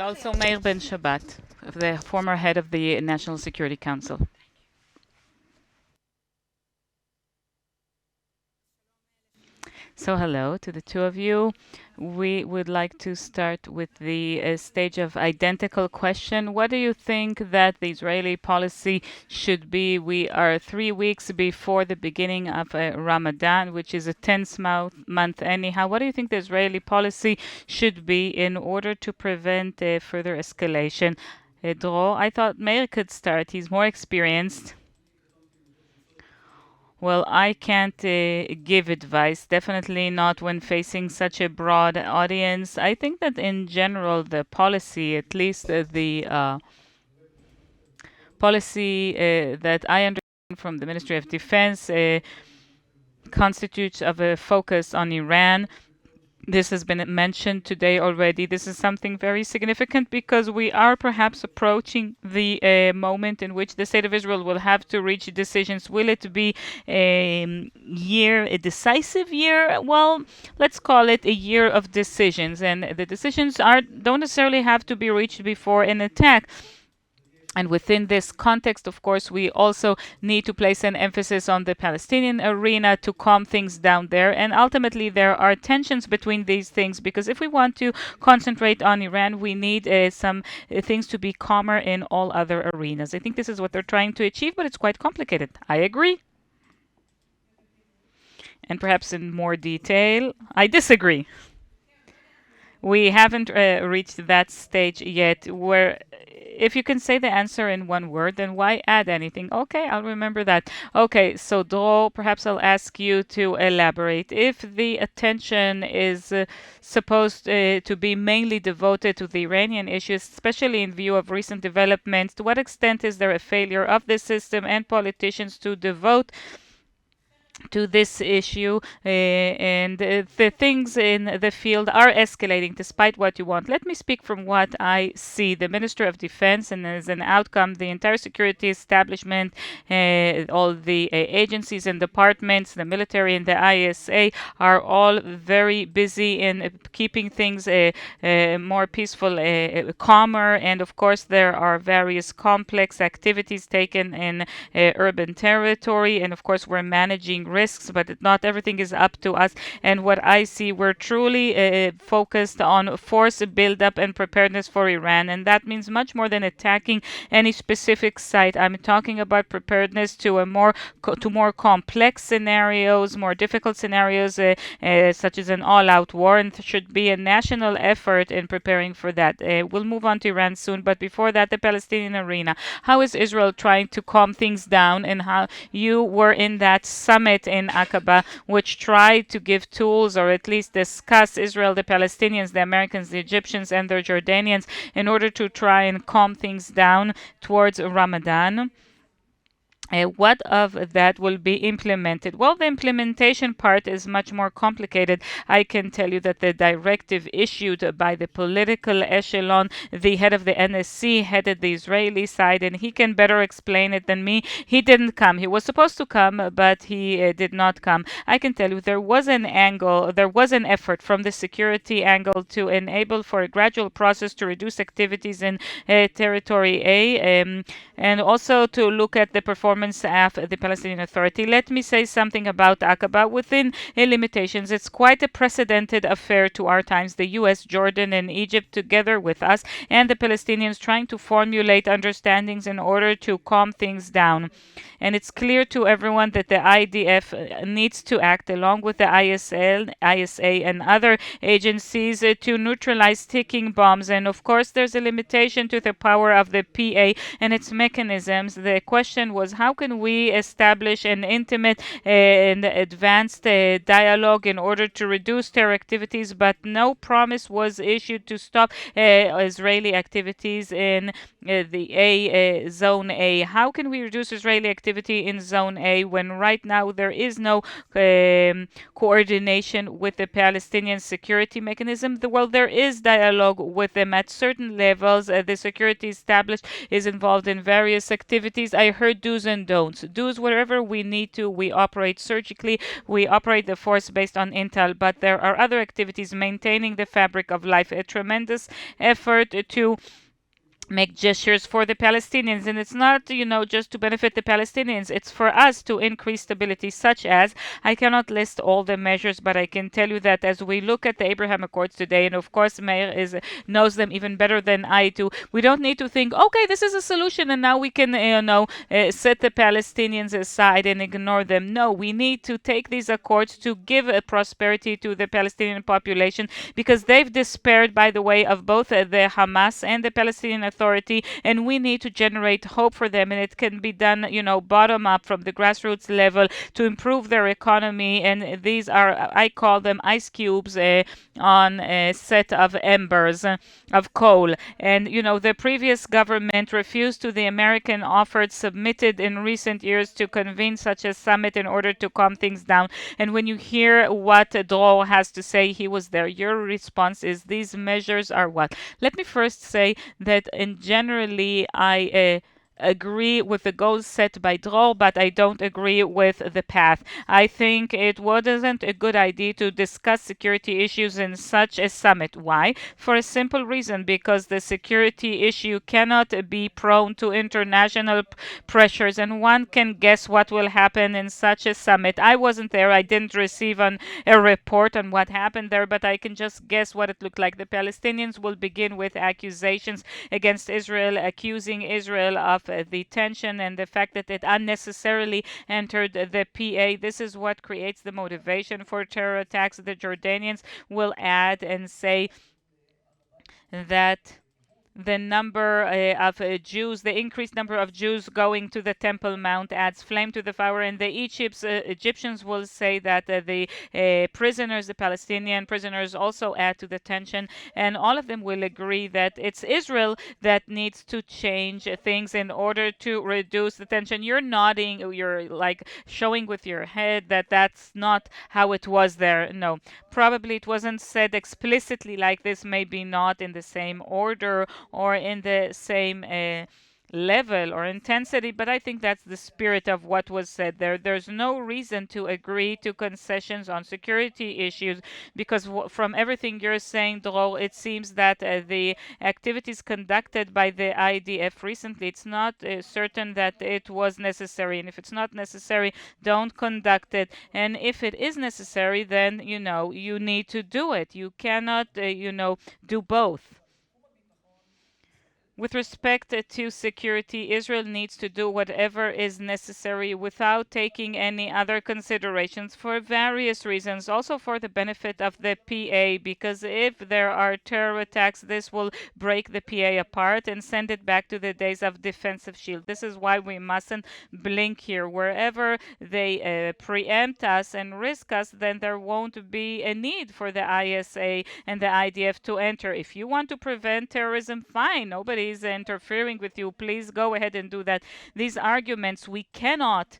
also Meir Ben-Shabbat, the former head of the National Security Council. So hello to the two of you. We would like to start with the stage of identical question. What do you think that the Israeli policy should be? We are 3 weeks before the beginning of Ramadan, which is a tense month anyhow. What do you think the Israeli policy should be in order to prevent further escalation? Dror, I thought Meir could start. He's more experienced. Well, I can't give advice, definitely not when facing such a broad audience. I think that in general, the policy, at least the policy that I understand from the Ministry of Defense, constitutes of a focus on Iran. This has been mentioned today already. This is something very significant because we are perhaps approaching the moment in which the State of Israel will have to reach decisions. Will it be a decisive year? Well, let's call it a year of decisions. And the decisions don't necessarily have to be reached before an attack. And within this context, of course, we also need to place an emphasis on the Palestinian arena to calm things down there. And ultimately, there are tensions between these things because if we want to concentrate on Iran, we need some things to be calmer in all other arenas. I think this is what they're trying to achieve, but it's quite complicated. I agree. And perhaps in more detail, I disagree. We haven't reached that stage yet where if you can say the answer in one word, then why add anything? Okay, I'll remember that. Okay, so Dror, perhaps I'll ask you to elaborate. If the attention is supposed to be mainly devoted to the Iranian issues, especially in view of recent developments, to what extent is there a failure of the system and politicians to devote to this issue and the things in the field are escalating despite what you want. Let me speak from what I see. The Minister of Defense, and as an outcome, the entire security establishment, all the agencies and departments, the military and the ISA are all very busy in keeping things more peaceful, calmer, and of course there are various complex activities taken in urban territory, and of course we're managing risks, but not everything is up to us. And what I see, we're truly focused on force buildup and preparedness for Iran, and that means much more than attacking any specific site. I'm talking about preparedness to more complex scenarios, more difficult scenarios, such as an all-out war, and there should be a national effort in preparing for that. We'll move on to Iran soon, but before that, the Palestinian arena. How is Israel trying to calm things down, and how you were in that summit in Aqaba, which tried to give tools or at least discuss Israel, the Palestinians, the Americans, the Egyptians, and the Jordanians in order to try and calm things down towards Ramadan? What of that will be implemented? Well, the implementation part is much more complicated. I can tell you that the directive issued by the political echelon, the head of the NSC headed the Israeli side, and he can better explain it than me. He didn't come. He was supposed to come, but he did not come. I can tell you there was an effort from the security angle to enable for a gradual process to reduce activities in Territory A, and also to look at the performance of the Palestinian Authority. Let me say something about Aqaba within limitations. It's quite a precedented affair to our times. The U.S., Jordan, and Egypt together with us and the Palestinians trying to formulate understandings in order to calm things down. And it's clear to everyone that the IDF needs to act along with the ISA, and other agencies to neutralize ticking bombs. And of course, there's a limitation to the power of the PA and its mechanisms. The question was, how can we establish an intimate and advanced dialogue in order to reduce terror activities? But no promise was issued to stop Israeli activities in the Zone A. How can we reduce Israeli activity in Zone A when right now there is no coordination with the Palestinian security mechanism? Well, there is dialogue with them at certain levels. The security established is involved in various activities. I heard do's and and don'ts. Do's wherever we need to. We operate surgically. We operate the force based on intel. But there are other activities maintaining the fabric of life. A tremendous effort to make gestures for the Palestinians. And it's not, just to benefit the Palestinians. It's for us to increase stability, such as, I cannot list all the measures, but I can tell you that as we look at the Abraham Accords today, and of course Meir knows them even better than I do, we don't need to think, okay, this is a solution and now we can, set the Palestinians aside and ignore them. No, we need to take these accords to give a prosperity to the Palestinian population, because they've despaired, by the way, of both the Hamas and the Palestinian Authority, and we need to generate hope for them. And it can be done, bottom up from the grassroots level to improve their economy. And these are, I call them ice cubes on a set of embers of coal. And, the previous government refused to the American offers submitted in recent years to convene such a summit in order to calm things down. And when you hear what Dror has to say, he was there. Your response is these measures are what? Let me first say that in generally I agree with the goals set by Dror, but I don't agree with the path. I think it wasn't a good idea to discuss security issues in such a summit. Why? For a simple reason, because the security issue cannot be prone to international pressures, and one can guess what will happen in such a summit. I wasn't there. I didn't receive a report on what happened there, but I can just guess what it looked like. The Palestinians will begin with accusations against Israel, accusing Israel of the tension and the fact that it unnecessarily entered the PA. This is what creates the motivation for terror attacks. The Jordanians will add and say that the number of Jews, the increased number of Jews going to the Temple Mount adds flame to the fire. And the Egyptians will say that the prisoners, the Palestinian prisoners, also add to the tension. And all of them will agree that it's Israel that needs to change things in order to reduce the tension. You're nodding, you're like showing with your head that that's not how it was there. No, probably it wasn't said explicitly like this, maybe not in the same order or in the same level or intensity, but I think that's the spirit of what was said there. There's no reason to agree to concessions on security issues, because from everything you're saying, Dror, it seems that the activities conducted by the IDF recently, it's not certain that it was necessary. And if it's not necessary, don't conduct it. And if it is necessary, then, you need to do it. You cannot, do both. With respect to security, Israel needs to do whatever is necessary without taking any other considerations for various reasons, also for the benefit of the PA, because if there are terror attacks, this will break the PA apart and send it back to the days of defensive shield. This is why we mustn't blink here. Wherever they preempt us and risk us, then there won't be a need for the ISA and the IDF to enter. If you want to prevent terrorism, fine. Nobody is interfering with you. Please go ahead and do that. These arguments, we cannot.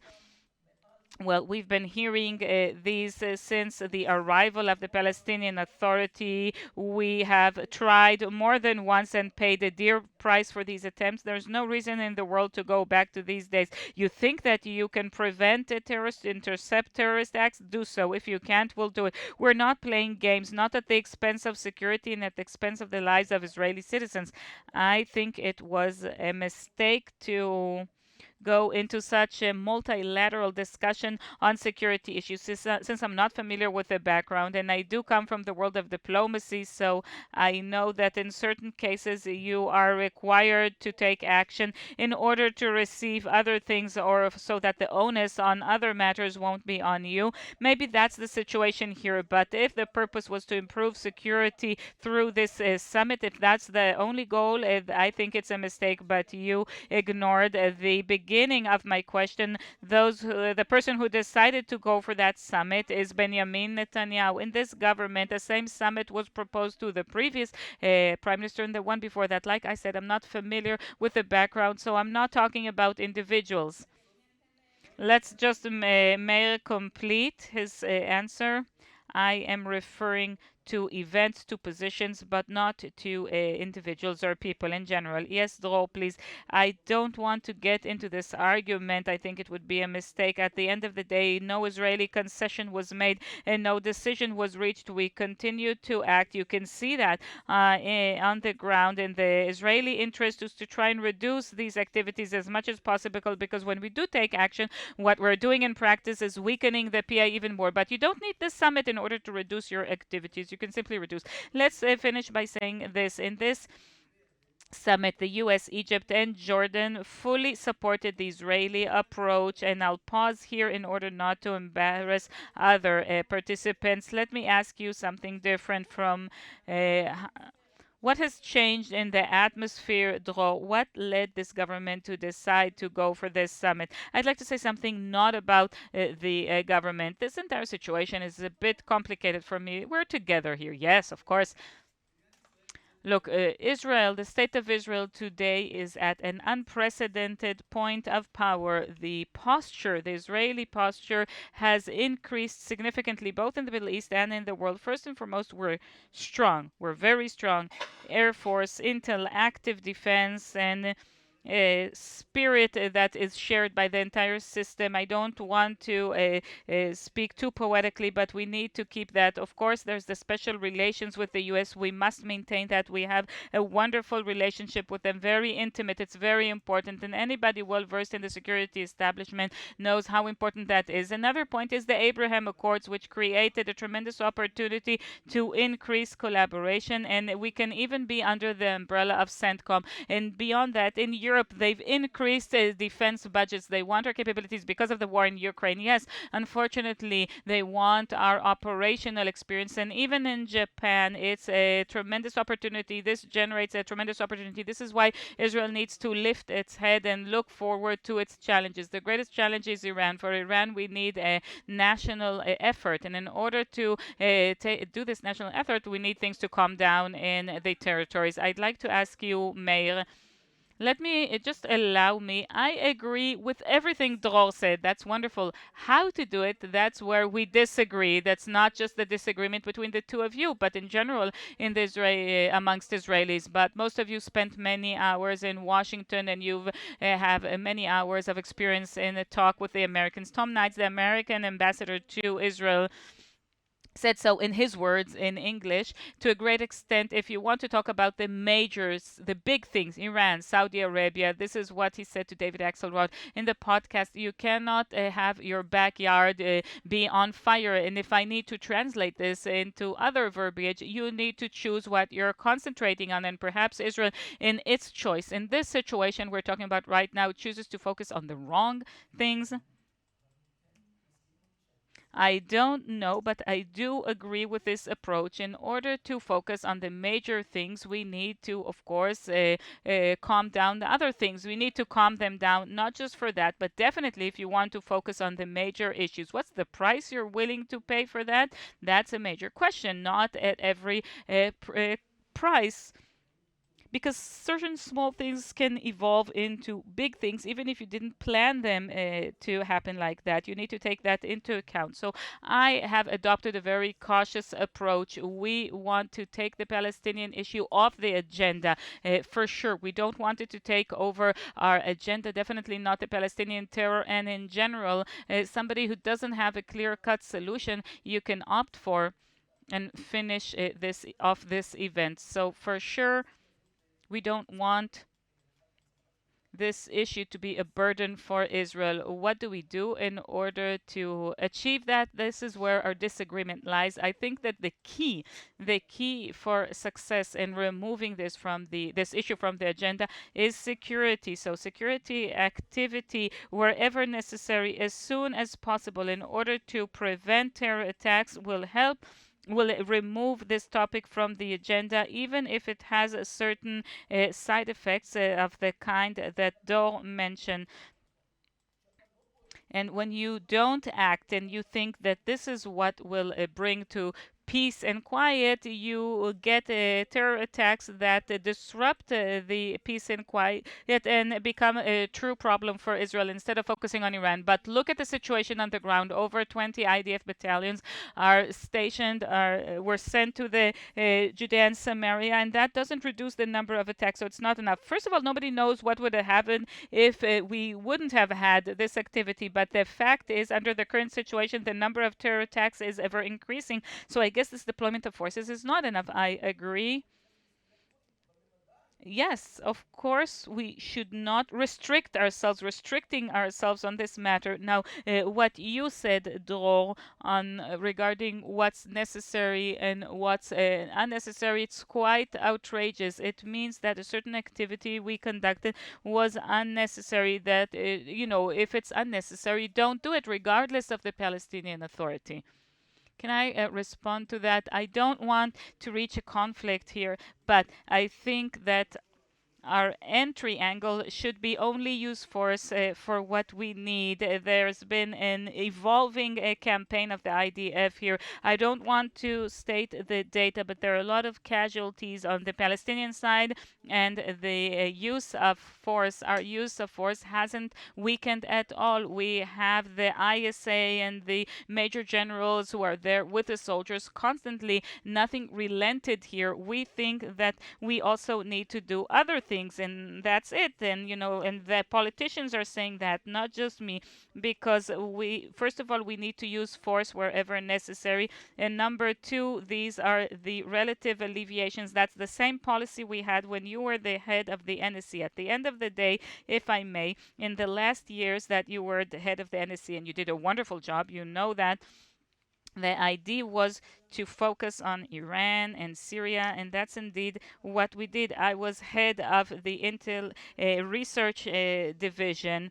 Well, we've been hearing these since the arrival of the Palestinian Authority. We have tried more than once and paid a dear price for these attempts. There's no reason in the world to go back to these days. You think that you can prevent a terrorist, intercept terrorist acts? Do so. If you can't, we'll do it. We're not playing games, not at the expense of security and at the expense of the lives of Israeli citizens. I think it was a mistake to go into such a multilateral discussion on security issues. Since I'm not familiar with the background, and I do come from the world of diplomacy, so I know that in certain cases you are required to take action in order to receive other things, or so that the onus on other matters won't be on you. Maybe that's the situation here, but if the purpose was to improve security through this summit, if that's the only goal, I think it's a mistake. But you ignored the beginning of my question. The person who decided to go for that summit is Benjamin Netanyahu. In this government, the same summit was proposed to the previous prime minister and the one before that. Like I said, I'm not familiar with the background, so I'm not talking about individuals. Let's just Meir complete his answer. I am referring to events, to positions, but not to individuals or people in general. Yes, Dror, please. I don't want to get into this argument. I think it would be a mistake. At the end of the day, no Israeli concession was made and no decision was reached. We continue to act. You can see that on the ground, and the Israeli interest is to try and reduce these activities as much as possible, because when we do take action, what we're doing in practice is weakening the PI even more. But you don't need this summit in order to reduce your activities. You can simply reduce. Let's finish by saying this. In this summit, the US, Egypt, and Jordan fully supported the Israeli approach. And I'll pause here in order not to embarrass other participants. Let me ask you something different from what has changed in the atmosphere, Dror? What led this government to decide to go for this summit? I'd like to say something not about the government. This entire situation is a bit complicated for me. We're together here, yes, of course. Look, Israel, the state of Israel today is at an unprecedented point of power. The posture, the Israeli posture, has increased significantly both in the Middle East and in the world. First and foremost, we're strong. We're very strong. Air Force, intel, active defense, and spirit that is shared by the entire system. I don't want to speak too poetically, but we need to keep that. Of course, there's the special relations with the US. We must maintain that. We have a wonderful relationship with them, very intimate. It's very important, and anybody well versed in the security establishment knows how important that is. Another point is the Abraham Accords, which created a tremendous opportunity to increase collaboration, and we can even be under the umbrella of CENTCOM. And beyond that, in Europe, they've increased defense budgets. They want our capabilities because of the war in Ukraine. Yes, unfortunately, they want our operational experience. And even in Japan, it's a tremendous opportunity. This generates a tremendous opportunity. This is why Israel needs to lift its head and look forward to its challenges. The greatest challenge is Iran. For Iran, we need a national effort. And in order to do this national effort, we need things to calm down in the territories. I'd like to ask you, Meir, let me just allow me. I agree with everything Dror said. That's wonderful. How to do it, that's where we disagree. That's not just the disagreement between the two of you, but in general in the amongst Israelis. But most of you spent many hours in Washington, and you have many hours of experience in a talk with the Americans. Tom Knights, the American ambassador to Israel, said so in his words in English. To a great extent, if you want to talk about the majors, the big things, Iran, Saudi Arabia, this is what he said to David Axelrod in the podcast. You cannot have your backyard be on fire. And if I need to translate this into other verbiage, you need to choose what you're concentrating on. And perhaps Israel, in its choice, in this situation we're talking about right now, chooses to focus on the wrong things. I don't know, but I do agree with this approach. In order to focus on the major things, we need to, of course, calm down the other things. We need to calm them down, not just for that, but definitely if you want to focus on the major issues. What's the price you're willing to pay for that? That's a major question, not at every price, because certain small things can evolve into big things even if you didn't plan them to happen like that. You need to take that into account. So I have adopted a very cautious approach. We want to take the Palestinian issue off the agenda for sure. We don't want it to take over our agenda, definitely not the Palestinian terror. And in general, somebody who doesn't have a clear-cut solution, you can opt for and finish this event. So for sure, we don't want this issue to be a burden for Israel. What do we do in order to achieve that? This is where our disagreement lies. I think that the key for success in removing this issue from the agenda is security. So security activity wherever necessary as soon as possible in order to prevent terror attacks will remove this topic from the agenda, even if it has a certain side effects of the kind that Dror mentioned. And when you don't act and you think that this is what will bring to peace and quiet, you get terror attacks that disrupt the peace and quiet and become a true problem for Israel instead of focusing on Iran. But look at the situation on the ground. Over 20 IDF battalions are stationed, were sent to the Judea and Samaria, and that doesn't reduce the number of attacks. So it's not enough. First of all, nobody knows what would have happened if we wouldn't have had this activity. But the fact is, under the current situation, the number of terror attacks is ever increasing. So I guess this deployment of forces is not enough. I agree. Yes, of course, we should not restricting ourselves on this matter. Now, what you said, Dror, on regarding what's necessary and what's unnecessary, it's quite outrageous. It means that a certain activity we conducted was unnecessary. That, if it's unnecessary, don't do it, regardless of the Palestinian Authority. Can I respond to that? I don't want to reach a conflict here, but I think that our entry angle should be only use force for what we need. There's been an evolving campaign of the IDF here. I don't want to state the data, but there are a lot of casualties on the Palestinian side, and the use of force, our use of force hasn't weakened at all. We have the ISA and the major generals who are there with the soldiers constantly. Nothing relented here. We think that we also need to do other things, and that's it. And the politicians are saying that, not just me, because first of all, we need to use force wherever necessary, and number two, these are the relative alleviations. That's the same policy we had when you were the head of the NSC. At the end of the day, if I may, in the last years that you were the head of the NSC, and you did a wonderful job, you know that, the idea was to focus on Iran and Syria, and that's indeed what we did. I was head of the Intel Research Division,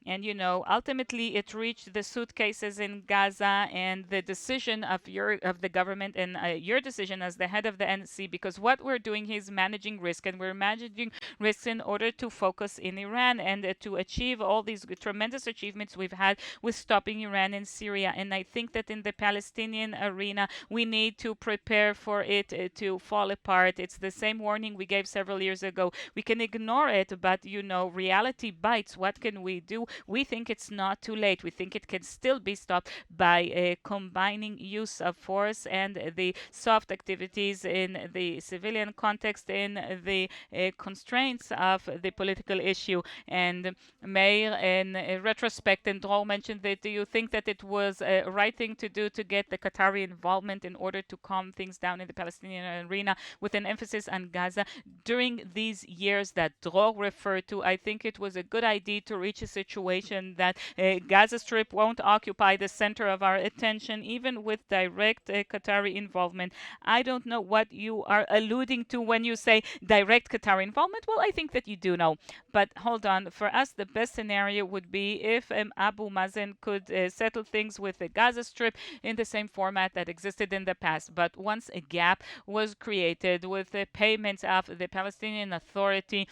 and ultimately it reached the suitcases in Gaza and the decision of the government, and your decision as the head of the NSC, because what we're doing here is managing risk, and we're managing risks in order to focus in Iran and to achieve all these tremendous achievements we've had with stopping Iran and Syria. And I think that in the Palestinian arena, we need to prepare for it to fall apart. It's the same warning we gave several years ago. We can ignore it, but reality bites. What can we do? We think it's not too late. We think it can still be stopped by combining use of force and the soft activities in the civilian context, in the constraints of the political issue. And Meir, in retrospect, and Dror mentioned that, do you think that it was a right thing to do to get the Qatari involvement in order to calm things down in the Palestinian arena, with an emphasis on Gaza? During these years that Dror referred to, I think it was a good idea to reach a situation that Gaza Strip won't occupy the center of our attention, even with direct Qatari involvement. I don't know what you are alluding to when you say direct Qatari involvement. Well, I think that you do know. But hold on. For us, the best scenario would be if Abu Mazen could settle things with the Gaza Strip in the same format that existed in the past. But once a gap was created with the payments of the Palestinian Authority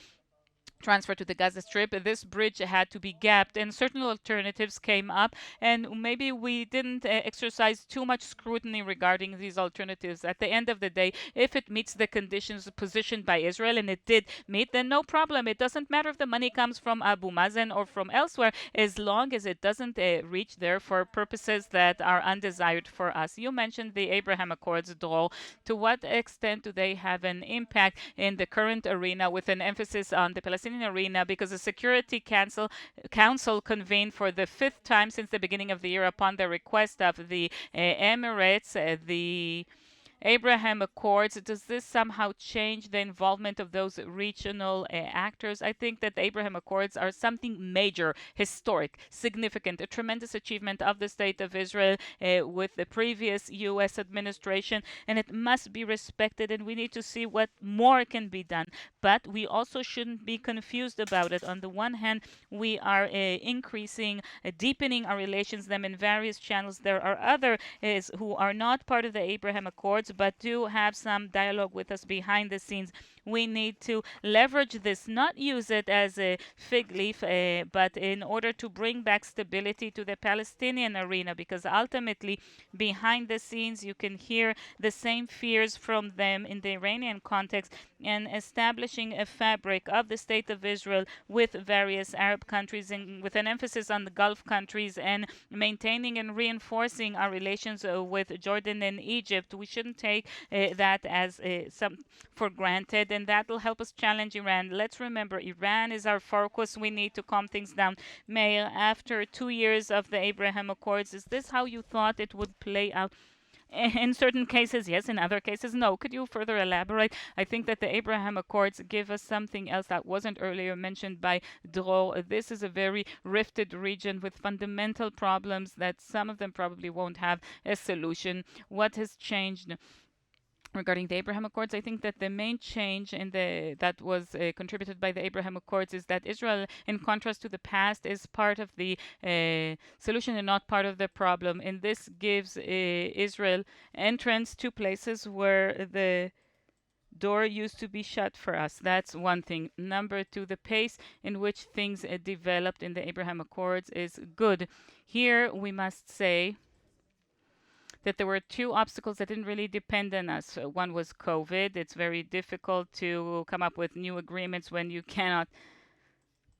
transfer to the Gaza Strip, this bridge had to be gapped, and certain alternatives came up, and maybe we didn't exercise too much scrutiny regarding these alternatives. At the end of the day, if it meets the conditions positioned by Israel, and it did meet, then no problem. It doesn't matter if the money comes from Abu Mazen or from elsewhere, as long as it doesn't reach there for purposes that are undesired for us. You mentioned the Abraham Accords, Dror. To what extent do they have an impact in the current arena, with an emphasis on the Palestinian arena, because the Security Council convened for the fifth time since the beginning of the year upon the request of the Emirates, the Abraham Accords? Does this somehow change the involvement of those regional actors? I think that the Abraham Accords are something major, historic, significant, a tremendous achievement of the State of Israel with the previous U.S. administration, and it must be respected, and we need to see what more can be done. But we also shouldn't be confused about it. On the one hand, we are increasing, deepening our relations with them in various channels. There are others who are not part of the Abraham Accords, but do have some dialogue with us behind the scenes. We need to leverage this, not use it as a fig leaf, but in order to bring back stability to the Palestinian arena, because ultimately, behind the scenes, you can hear the same fears from them in the Iranian context, and establishing a fabric of the state of Israel with various Arab countries, and with an emphasis on the Gulf countries, and maintaining and reinforcing our relations with Jordan and Egypt. We shouldn't take that as some for granted, and that will help us challenge Iran. Let's remember, Iran is our focus. We need to calm things down. Meir, after 2 years of the Abraham Accords, is this how you thought it would play out? In certain cases, yes. In other cases, no. Could you further elaborate? I think that the Abraham Accords give us something else that wasn't earlier mentioned by Dror. This is a very rifted region with fundamental problems that some of them probably won't have a solution. What has changed regarding the Abraham Accords? I think that the main change in that was contributed by the Abraham Accords is that Israel, in contrast to the past, is part of the solution and not part of the problem. And this gives Israel entrance to places where the door used to be shut for us. That's one thing. Number two, the pace in which things developed in the Abraham Accords is good. Here we must say that there were two obstacles that didn't really depend on us. One was COVID. It's very difficult to come up with new agreements when you cannot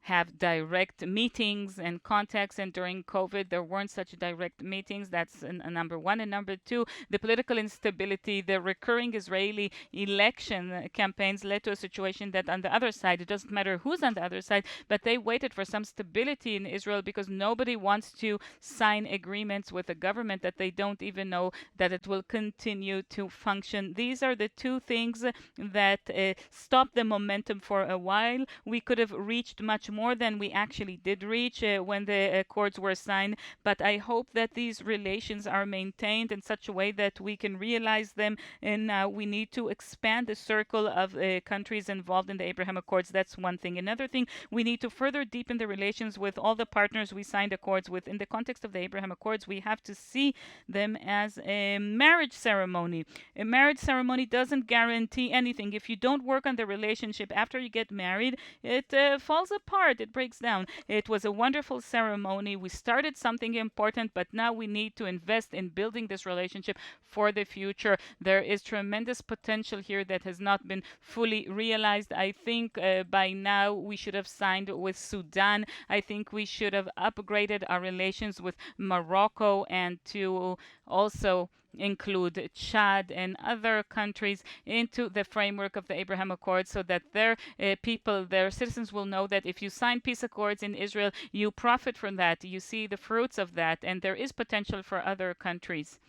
have direct meetings and contacts, and during COVID there weren't such direct meetings. That's number one. And number two, the political instability. The recurring Israeli election campaigns led to a situation that on the other side, it doesn't matter who's on the other side, but they waited for some stability in Israel because nobody wants to sign agreements with a government that they don't even know that it will continue to function. These are the two things that stopped the momentum for a while. We could have reached much more than we actually did reach when the accords were signed, but I hope that these relations are maintained in such a way that we can realize them, and we need to expand the circle of countries involved in the Abraham Accords. That's one thing. Another thing, we need to further deepen the relations with all the partners we signed accords with. In the context of the Abraham Accords, we have to see them as a marriage ceremony. A marriage ceremony doesn't guarantee anything. If you don't work on the relationship after you get married, it falls apart. It breaks down. It was a wonderful ceremony. We started something important, but now we need to invest in building this relationship for the future. There is tremendous potential here that has not been fully realized. I think by now we should have signed with Sudan. I think we should have upgraded our relations with Morocco, and to also include Chad and other countries into the framework of the Abraham Accords, so that their people, their citizens will know that if you sign peace accords in Israel, you profit from that. You see the fruits of that, and there is potential for other countries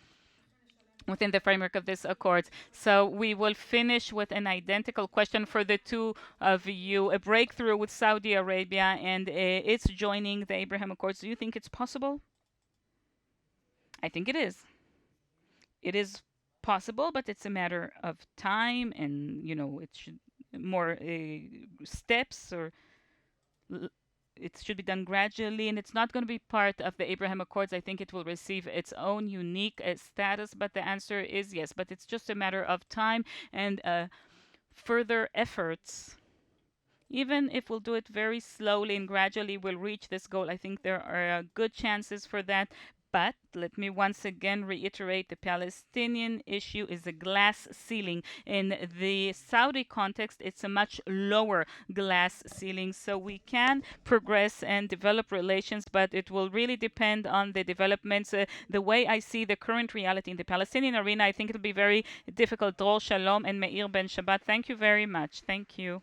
within the framework of this accords. So we will finish with an identical question for the two of you. A breakthrough with Saudi Arabia and it's joining the Abraham Accords. Do you think it's possible? I think it is. It is possible, but it's a matter of time, and it should more steps, or it should be done gradually, and it's not going to be part of the Abraham Accords. I think it will receive its own unique status, but the answer is yes. But it's just a matter of time and further efforts. Even if we'll do it very slowly and gradually, we'll reach this goal. I think there are good chances for that. But let me once again reiterate, the Palestinian issue is a glass ceiling. In the Saudi context, it's a much lower glass ceiling. So we can progress and develop relations, but it will really depend on the developments. The way I see the current reality in the Palestinian arena, I think it'll be very difficult. Dror, Shalom, and Meir Ben-Shabbat, thank you very much. Thank you.